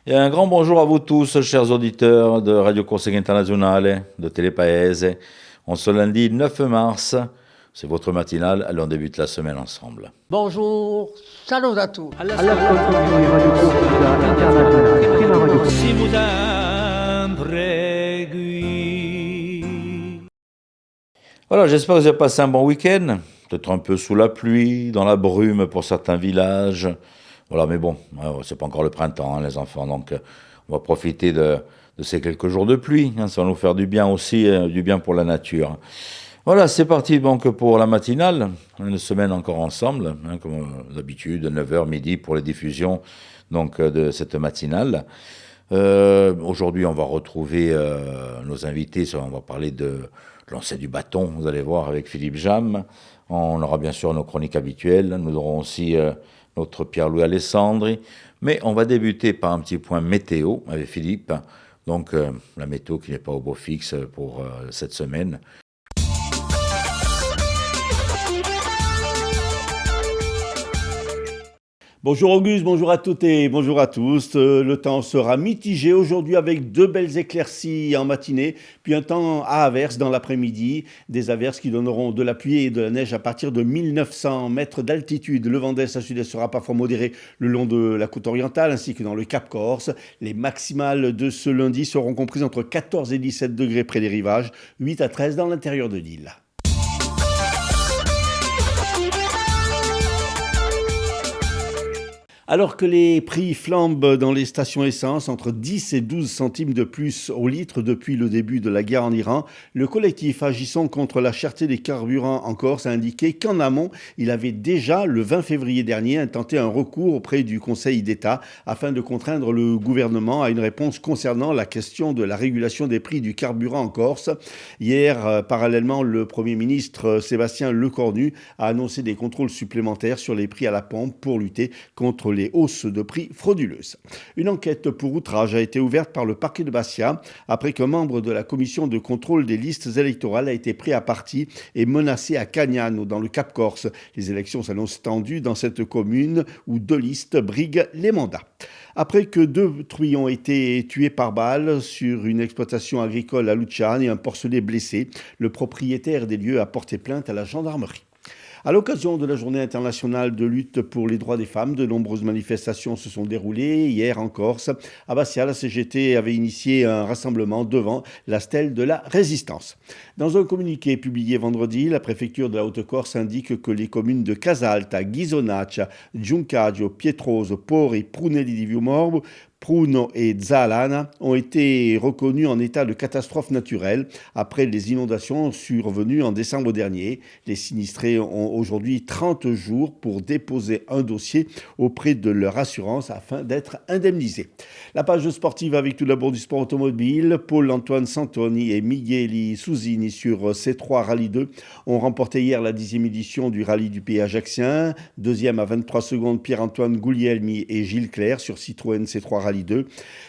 Et un grand bonjour à vous tous, chers auditeurs de Radio Corsica Internazionale, de Telepaese. On se lundi 9 mars, c'est votre matinale, allez on débute la semaine ensemble. Bonjour, salut à tous. All'ascolto di Radio Corsica Internazionale, prima radio. Siamo sempre qui. Voilà, j'espère que vous avez passé un bon week-end, peut-être un peu sous la pluie, dans la brume pour certains villages. Voilà, mais bon, c'est pas encore le printemps, hein, les enfants, donc on va profiter de ces quelques jours de pluie, hein, ça va nous faire du bien aussi, du bien pour la nature. Voilà, c'est parti donc pour la matinale, une semaine encore ensemble, hein, comme d'habitude, 9h, midi pour les diffusions donc, de cette matinale. Aujourd'hui, on va retrouver nos invités, on va parler de lancer du bâton, vous allez voir, avec Philippe Jam. On aura bien sûr nos chroniques habituelles, nous aurons aussi notre Pierre-Louis Alessandri, mais on va débuter par un petit point météo avec Philippe. Donc la météo qui n'est pas au beau fixe pour cette semaine. Bonjour Auguste, bonjour à toutes et bonjour à tous. Le temps sera mitigé aujourd'hui avec deux belles éclaircies en matinée, puis un temps à averse dans l'après-midi. Des averses qui donneront de la pluie et de la neige à partir de 1900 mètres d'altitude. Le vent d'est à sud-est sera parfois modéré le long de la côte orientale ainsi que dans le Cap Corse. Les maximales de ce lundi seront comprises entre 14 et 17 degrés près des rivages, 8 à 13 dans l'intérieur de l'île. Alors que les prix flambent dans les stations essence, entre 10 et 12 centimes de plus au litre depuis le début de la guerre en Iran, le collectif agissant contre la cherté des carburants en Corse a indiqué qu'en amont, il avait déjà, le 20 février dernier, intenté un recours auprès du Conseil d'État afin de contraindre le gouvernement à une réponse concernant la question de la régulation des prix du carburant en Corse. Hier, parallèlement, le Premier ministre Sébastien Lecornu a annoncé des contrôles supplémentaires sur les prix à la pompe pour lutter contre les hausses de prix frauduleuses. Une enquête pour outrage a été ouverte par le parquet de Bastia après qu'un membre de la commission de contrôle des listes électorales a été pris à partie et menacé à Cagnano dans le Cap Corse. Les élections s'annoncent tendues dans cette commune où deux listes briguent les mandats. Après que deux truies ont été tués par balle sur une exploitation agricole à Luciane et un porcelet blessé, le propriétaire des lieux a porté plainte à la gendarmerie. À l'occasion de la journée internationale de lutte pour les droits des femmes, de nombreuses manifestations se sont déroulées. Hier en Corse, à Bastia, la CGT avait initié un rassemblement devant la stèle de la Résistance. Dans un communiqué publié vendredi, la préfecture de la Haute-Corse indique que les communes de Casalta, Ghisonaccia, Giuncaggio, Pietroso, Pori, Prunelli di Viumorbo, Pruno et Zalana ont été reconnus en état de catastrophe naturelle après les inondations survenues en décembre dernier. Les sinistrés ont aujourd'hui 30 jours pour déposer un dossier auprès de leur assurance afin d'être indemnisés. La page sportive avec tout d'abord du sport automobile. Paul-Antoine Santoni et Migueli Susini sur C3 Rallye 2 ont remporté hier la 10e édition du rallye du Pays ajaccien. Deuxième à 23 secondes, Pierre-Antoine Guglielmi et Gilles Clerc sur Citroën C3 Rallye 2.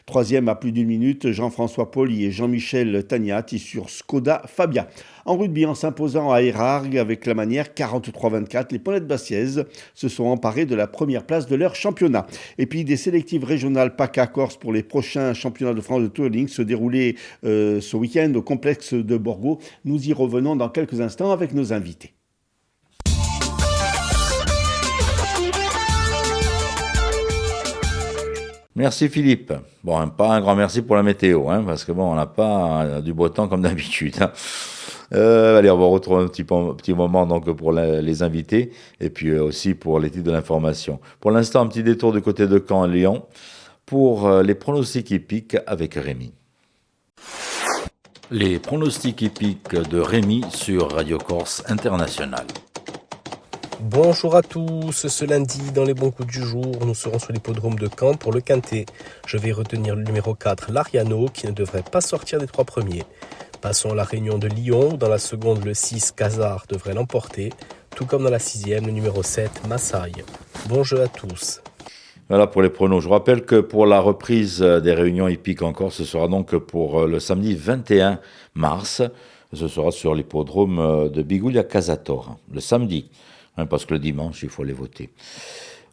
Troisième à plus d'une minute, Jean-François Poli et Jean-Michel Tagnati sur Skoda Fabia. En rugby, en s'imposant à Erargues avec la manière 43-24, les Ponettes Bastiaises se sont emparés de la première place de leur championnat. Et puis des sélectives régionales PACA Corse pour les prochains championnats de France de touring se déroulaient ce week-end au complexe de Borgo. Nous y revenons dans quelques instants avec nos invités. Merci Philippe. Bon, pas un grand merci pour la météo, hein, parce que bon, on n'a pas du beau temps comme d'habitude. Hein. Allez, on va retrouver un petit moment donc pour les invités et puis aussi pour les titres de l'information. Pour l'instant, un petit détour du côté de Caen et Lyon pour les pronostics hippiques avec Rémi. Les pronostics hippiques de Rémi sur Radio Corse International. Bonjour à tous, ce lundi dans les bons coups du jour, nous serons sur l'hippodrome de Caen pour le Quintet. Je vais retenir le numéro 4, l'Ariano, qui ne devrait pas sortir des trois premiers. Passons à la réunion de Lyon, où dans la seconde, le 6, Casar devrait l'emporter, tout comme dans la sixième, le numéro 7, Massaï. Bon jeu à tous. Voilà pour les pronos. Je rappelle que pour la reprise des réunions hippiques en Corse, ce sera donc pour le samedi 21 mars. Ce sera sur l'hippodrome de Biguglia Casator, le samedi. Parce que le dimanche, il faut les voter.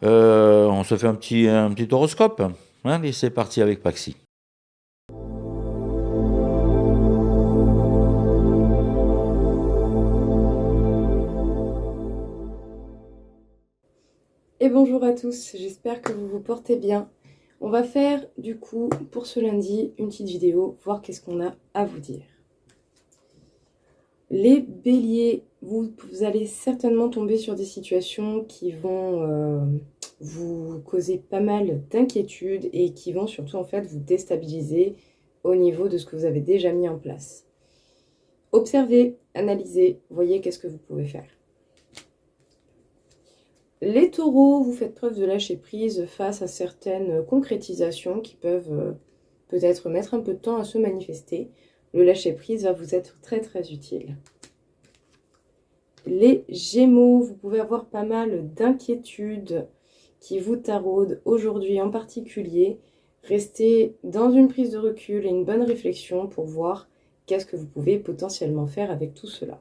On se fait un petit horoscope. Allez, c'est parti avec Paxi. Et bonjour à tous, j'espère que vous vous portez bien. On va faire du coup pour ce lundi une petite vidéo, voir qu'est-ce qu'on a à vous dire. Les béliers, vous allez certainement tomber sur des situations qui vont vous causer pas mal d'inquiétudes et qui vont surtout en fait vous déstabiliser au niveau de ce que vous avez déjà mis en place. Observez, analysez, voyez qu'est-ce que vous pouvez faire. Les taureaux, vous faites preuve de lâcher prise face à certaines concrétisations qui peuvent peut-être mettre un peu de temps à se manifester. Le lâcher prise va vous être très très utile. Les gémeaux, vous pouvez avoir pas mal d'inquiétudes qui vous taraudent aujourd'hui en particulier. Restez dans une prise de recul et une bonne réflexion pour voir qu'est-ce que vous pouvez potentiellement faire avec tout cela.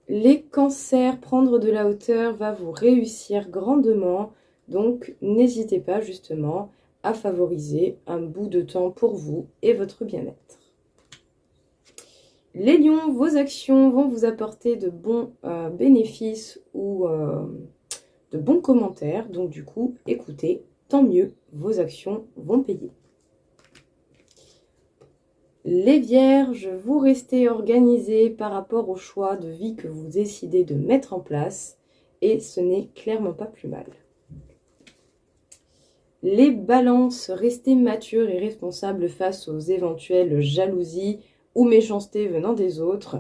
Les cancers, prendre de la hauteur va vous réussir grandement, donc n'hésitez pas justement à favoriser un bout de temps pour vous et votre bien-être. Les lions, vos actions vont vous apporter de bons bénéfices ou de bons commentaires, donc du coup, écoutez, tant mieux, vos actions vont payer. Les vierges, vous restez organisés par rapport au choix de vie que vous décidez de mettre en place et ce n'est clairement pas plus mal. Les balances, restez matures et responsables face aux éventuelles jalousies ou méchancetés venant des autres.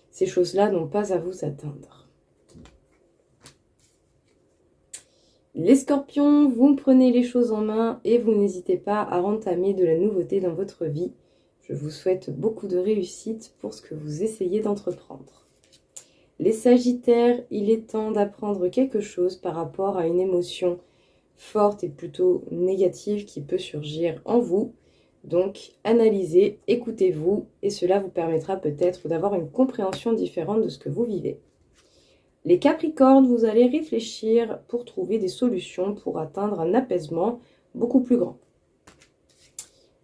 Ces choses-là n'ont pas à vous atteindre. Les scorpions, vous prenez les choses en main et vous n'hésitez pas à entamer de la nouveauté dans votre vie. Je vous souhaite beaucoup de réussite pour ce que vous essayez d'entreprendre. Les sagittaires, il est temps d'apprendre quelque chose par rapport à une émotion forte et plutôt négative qui peut surgir en vous. Donc, analysez, écoutez-vous et cela vous permettra peut-être d'avoir une compréhension différente de ce que vous vivez. Les capricornes, vous allez réfléchir pour trouver des solutions pour atteindre un apaisement beaucoup plus grand.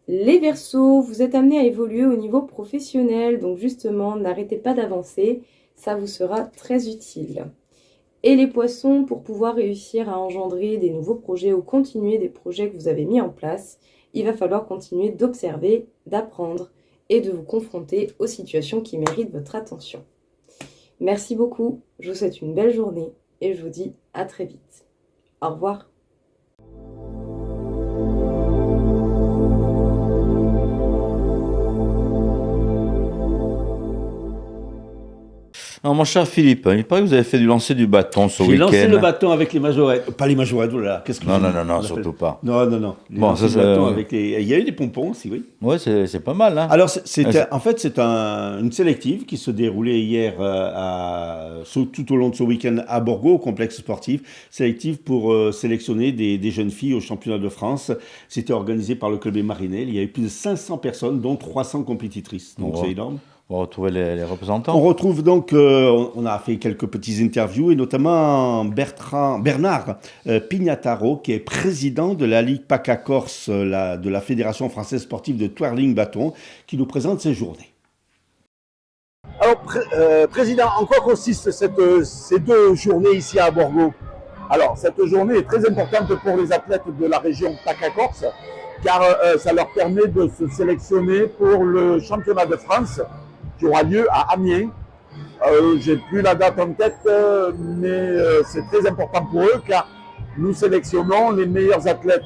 Les Verseaux, vous êtes amenés à évoluer au niveau professionnel, donc justement, n'arrêtez pas d'avancer, ça vous sera très utile. Et les Poissons, pour pouvoir réussir à engendrer des nouveaux projets ou continuer des projets que vous avez mis en place, il va falloir continuer d'observer, d'apprendre et de vous confronter aux situations qui méritent votre attention. Merci beaucoup, je vous souhaite une belle journée et je vous dis à très vite. Au revoir. Alors, mon cher Philippe, il paraît que vous avez fait du lancer du bâton ce week-end. J'ai lancé le bâton avec les majorettes. Pas les majorettes, oulala, qu'est-ce que Non, surtout pas. Non. Bon, ça, le bâton avec les... Il y a eu des pompons aussi, oui. Ouais, c'est pas mal, hein. Alors, en fait, c'est une sélective qui se déroulait hier tout au long de ce week-end à Borgo, au complexe sportif. Sélective pour sélectionner des jeunes filles au championnat de France. C'était organisé par le club des Marinelles. Il y a eu plus de 500 personnes, dont 300 compétitrices. Donc, c'est énorme. On va retrouver les représentants. On retrouve donc, on a fait quelques petits interviews, et notamment Bernard Pignataro, qui est président de la Ligue PACA Corse, de la Fédération française sportive de twirling bâton, qui nous présente ces journées. Alors, Président, en quoi consistent ces deux journées ici à Borgo? Alors, cette journée est très importante pour les athlètes de la région PACA Corse, car ça leur permet de se sélectionner pour le championnat de France, qui aura lieu à Amiens. J'ai plus la date en tête, mais c'est très important pour eux car nous sélectionnons les meilleurs athlètes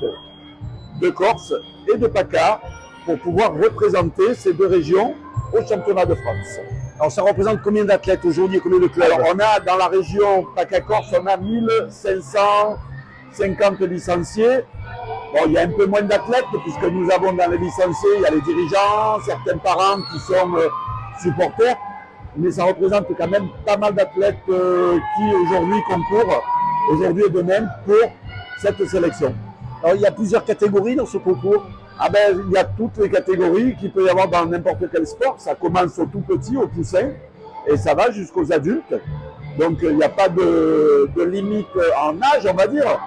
de Corse et de PACA pour pouvoir représenter ces deux régions au championnat de France. Alors ça représente combien d'athlètes aujourd'hui, combien de clubs? Alors on a dans la région PACA Corse, on a 1550 licenciés. Bon, il y a un peu moins d'athlètes puisque nous avons dans les licenciés, il y a les dirigeants, certains parents qui sont supporters, mais ça représente quand même pas mal d'athlètes qui aujourd'hui concourent, aujourd'hui et demain, pour cette sélection. Alors il y a plusieurs catégories dans ce concours. Ah ben, il y a toutes les catégories qu'il peut y avoir dans n'importe quel sport. Ça commence au tout petit, au poussin, et ça va jusqu'aux adultes. Donc il n'y a pas de limite en âge, on va dire.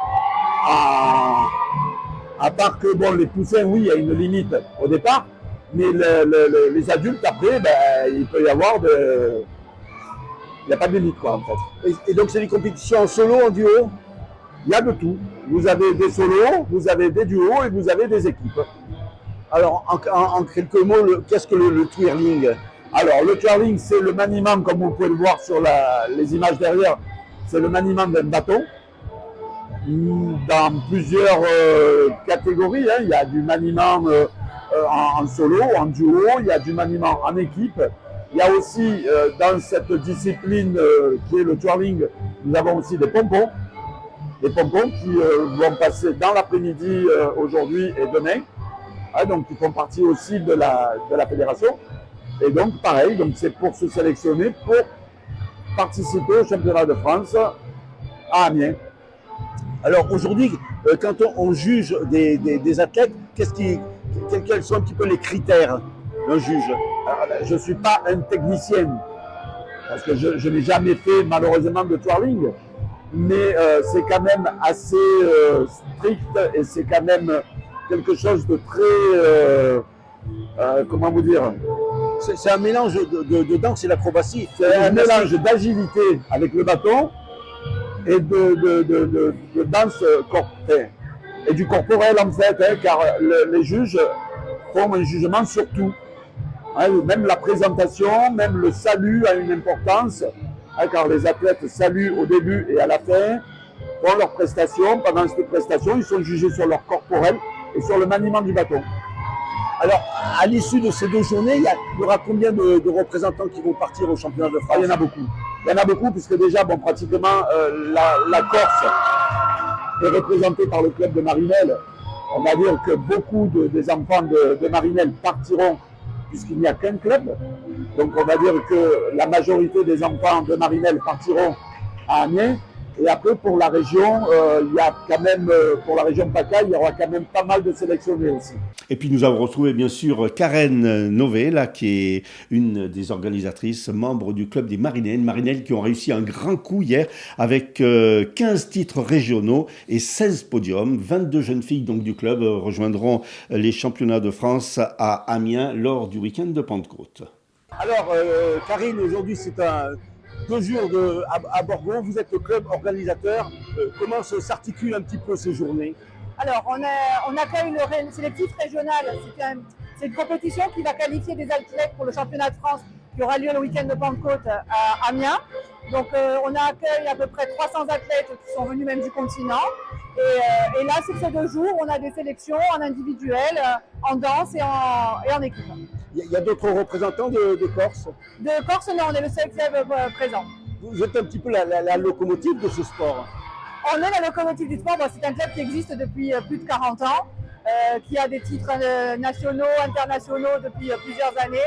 À part que bon, les poussins, oui, il y a une limite au départ, mais les adultes après, il peut y avoir il n'y a pas de limite quoi en fait. Et donc, c'est des compétitions en solo, en duo? Il y a de tout. Vous avez des solos, vous avez des duos et vous avez des équipes. Alors, en quelques mots, qu'est-ce que le twirling? Alors, le twirling, c'est le maniement, comme vous pouvez le voir sur les images derrière, c'est le maniement d'un bâton. Dans plusieurs catégories, hein. Il y a du maniement en solo, en duo, il y a du maniement en équipe. Il y a aussi, dans cette discipline qui est le twirling, nous avons aussi des pompons. Des pompons qui vont passer dans l'après-midi aujourd'hui et demain. Ah, donc, ils font partie aussi de la fédération. Et donc, pareil, donc c'est pour se sélectionner pour participer au championnat de France à Amiens. Alors, aujourd'hui, quand on juge des athlètes, quels sont un petit peu les critères d'un juge? Alors, je ne suis pas un technicien, parce que je n'ai jamais fait malheureusement de twirling, mais c'est quand même assez strict et c'est quand même quelque chose de très, comment vous dire, C'est un mélange de danse et d'acrobatie. c'est un mélange d'agilité avec le bâton et de danse et du corporel en fait, hein, car les juges font un jugement sur tout. Hein, même la présentation, même le salut a une importance, hein, car les athlètes saluent au début et à la fin, font leurs prestations. Pendant cette prestation, ils sont jugés sur leur corporel et sur le maniement du bâton. Alors, à l'issue de ces 2 journées, il y aura combien de représentants qui vont partir au championnat de France? Il y en a beaucoup. Il y en a beaucoup, puisque déjà, bon, pratiquement, la Corse est représentée par le club de Marinelle. On va dire que beaucoup des enfants de Marinelle partiront, puisqu'il n'y a qu'un club. Donc, on va dire que la majorité des enfants de Marinelle partiront à Amiens. Et après, pour la région, il y a quand même, pour la région PACA, il y aura quand même pas mal de sélectionnés aussi. Et puis nous avons retrouvé bien sûr Karen Nové, là, qui est une des organisatrices, membre du club des Marinelles qui ont réussi un grand coup hier avec 15 titres régionaux et 16 podiums. 22 jeunes filles donc, du club rejoindront les championnats de France à Amiens lors du week-end de Pentecôte. Alors, Karine, aujourd'hui c'est 2 jours à Borgo, vous êtes le club organisateur. Comment s'articulent un petit peu ces journées? Alors, on accueille le sélectif régional. C'est une compétition qui va qualifier des athlètes pour le championnat de France qui aura lieu le week-end de Pentecôte à Amiens. Donc, on accueille à peu près 300 athlètes qui sont venus même du continent. Et là, sur ces 2 jours, on a des sélections en individuel, en danse et en équipe. Il y a d'autres représentants de Corse? De Corse, non, on est le seul club présent. Vous êtes un petit peu la locomotive de ce sport. On est la locomotive du sport. Bon, c'est un club qui existe depuis plus de 40 ans, qui a des titres nationaux, internationaux depuis plusieurs années,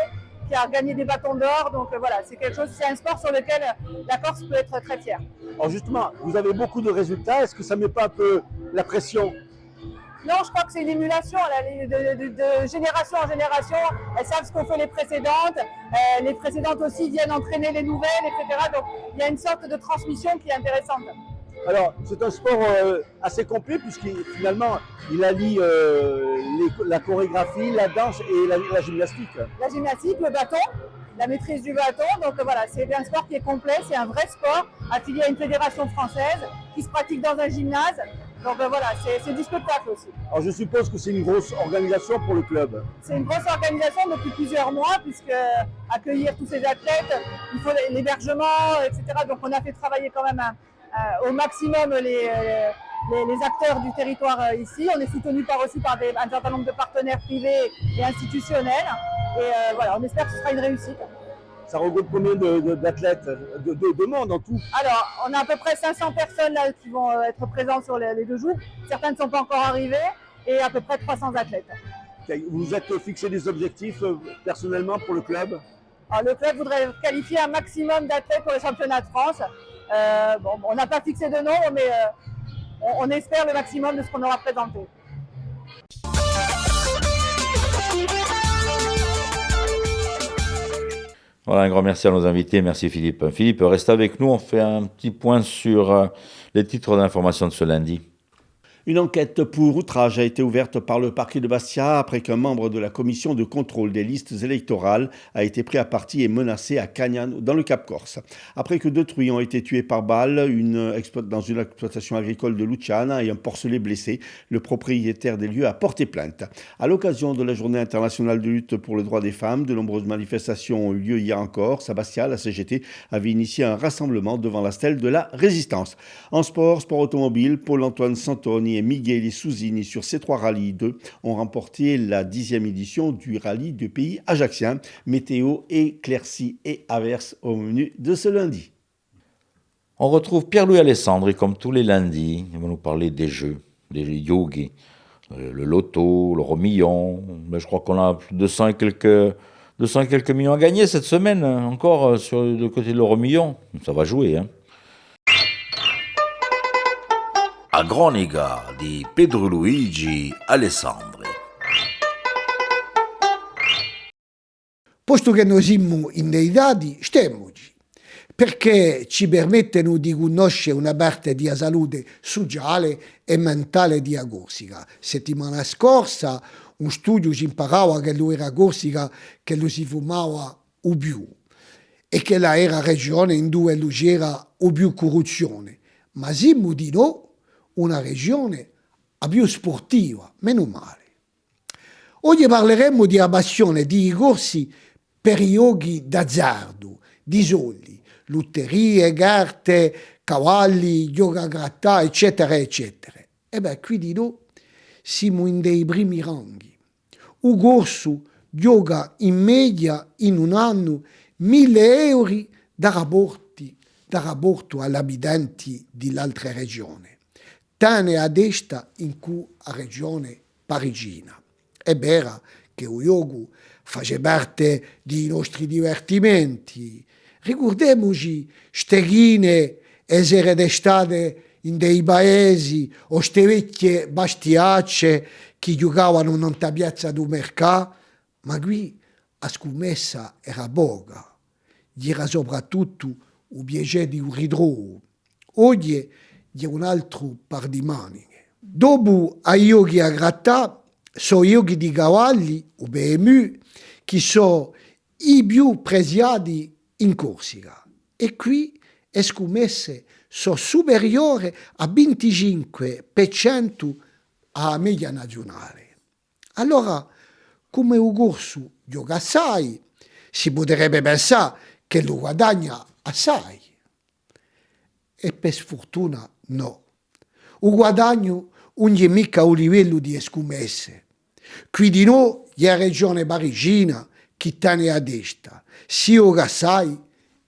qui a gagné des bâtons d'or. Donc voilà, c'est un sport sur lequel la Corse peut être très fière. Alors justement, vous avez beaucoup de résultats. Est-ce que ça ne met pas un peu la pression? Non, je crois que c'est une émulation de génération en génération. Elles savent ce qu'ont fait les précédentes. Les précédentes aussi viennent entraîner les nouvelles, etc. Donc il y a une sorte de transmission qui est intéressante. Alors, c'est un sport assez complet puisqu'il finalement, il allie la chorégraphie, la danse et la gymnastique. La gymnastique, le bâton, la maîtrise du bâton. Donc voilà, c'est un sport qui est complet, c'est un vrai sport affilié à une fédération française qui se pratique dans un gymnase. Donc voilà, c'est du spectacle aussi. Alors je suppose que c'est une grosse organisation pour le club. C'est une grosse organisation depuis plusieurs mois, puisque accueillir tous ces athlètes, il faut l'hébergement, etc. Donc on a fait travailler quand même au maximum les acteurs du territoire ici. On est soutenu aussi par un certain nombre de partenaires privés et institutionnels. Et voilà, on espère que ce sera une réussite. Ça regroupe combien d'athlètes, de monde en tout? Alors, on a à peu près 500 personnes là, qui vont être présentes sur les 2 jours. Certaines ne sont pas encore arrivées et à peu près 300 athlètes. Vous êtes fixé des objectifs personnellement pour le club? Alors, le club voudrait qualifier un maximum d'athlètes pour le championnat de France. On n'a pas fixé de nombre, mais on espère le maximum de ce qu'on aura présenté. Voilà, un grand merci à nos invités. Merci Philippe. Philippe, reste avec nous. On fait un petit point sur les titres d'information de ce lundi. Une enquête pour outrage a été ouverte par le parquet de Bastia après qu'un membre de la commission de contrôle des listes électorales a été pris à partie et menacé à Cagnano, dans le Cap-Corse. Après que 2 truies ont été tués par balle dans une exploitation agricole de Luciana et un porcelet blessé, le propriétaire des lieux a porté plainte. À l'occasion de la journée internationale de lutte pour le droit des femmes, de nombreuses manifestations ont eu lieu hier encore. À Bastia, la CGT avait initié un rassemblement devant la stèle de la Résistance. En sport automobile, Paul-Antoine Santoni et Miguel Souzini sur C3 Rallye 2 ont remporté la 10e édition du rallye du pays ajaxien. Météo, éclaircies et averses au menu de ce lundi. On retrouve Pierre-Louis Alessandri comme tous les lundis. Il va nous parler des jeux, des yogis, le loto, le romillon. Mais je crois qu'on a plus de 200 et quelques millions à gagner cette semaine, encore sur le côté de l'euro-million. Ça va jouer, hein. Agronica di Pedro Luigi Alessandri. Posto che noi siamo in dei dati, stemmoci, perché ci permettono di conoscere una parte della salute sociale e mentale di Corsica. Settimana scorsa un studio ci imparava che lui era Corsica, che lo si fumava o più e che la era regione in cui c'era o più corruzione. Ma siamo di no una regione a più sportiva, meno male. Oggi parleremo di passione di corsi per i giochi d'azzardo, di soldi, lotterie, carte, cavalli, gioca a grattà, eccetera, eccetera. E beh, qui di noi siamo in dei primi ranghi. Un corso gioca in media in un anno 1.000 euro da rapporto agli abitanti dell'altra regione. Tane a destra in cui a regione parigina. È vero che il gioco fa parte dei nostri divertimenti. Ricordiamoci steghine e sere d'estate in dei paesi o ste vecchie bastiacce che giocavano nella piazza del mercato, ma qui la scommessa era poca. Era soprattutto il piacere di un ritrovo. Oggi di un altro par di maniche. Dopo ai giochi a grattà, sono giochi di cavalli, o BMW, che sono i più preziati in Corsica. E qui le scommesse sono superiori a 25% alla media nazionale. Allora, come un corso gioca assai, si potrebbe pensare che lo guadagna assai. E per sfortuna no. Il guadagno non è mica a un livello di scommesse. Qui di noi è la regione parigina che tiene a destra. Si gioca assai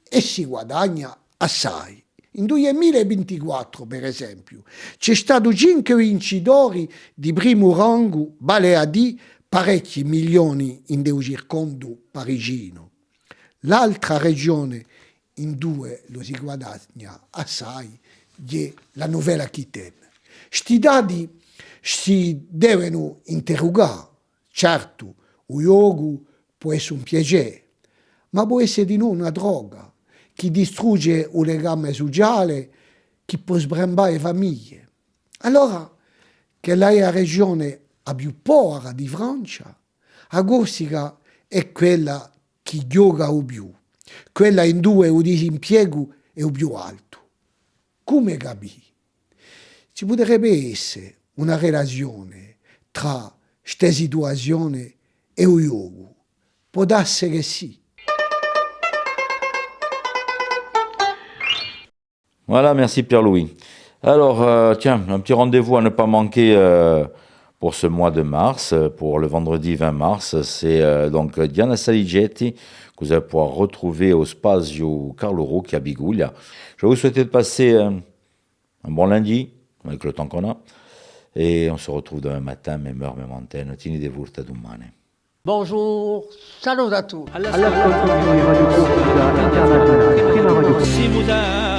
e si guadagna assai. In 2024, per esempio, c'è stato 5 vincitori di primo rango, vale a dire parecchi milioni in del circondo parigino. L'altra regione in due lo si guadagna assai è la Novella Aquitaine. Sti dati si devono interrogare. Certo, il gioco può essere un piacere, ma può essere di noi una droga che distrugge il legame sociale, che può sbrambare le famiglie. Allora, che la regione ha più paura di Francia, a Corsica è quella che gioca o più, quella in due il disimpiego è il più alto. Come capire? Ci potrebbe essere una relazione tra questa situazione e il gioco. Può darsi che sì. Voilà, merci Pierre-Louis. Alors, tiens, un petit rendez-vous à ne pas manquer pour ce mois de mars, pour le vendredi 20 mars. C'est donc Diana Saligetti que vous allez pouvoir retrouver au Spazio Carlo Rocchi à Biguglia. Je vais vous souhaiter de passer un bon lundi, avec le temps qu'on a. Et on se retrouve demain matin, même heure, même antenne. Tini de Vurta domani. Bonjour, salut à tous. All'ascolto di Radio Corsica Internazionale, prima radio. Si muda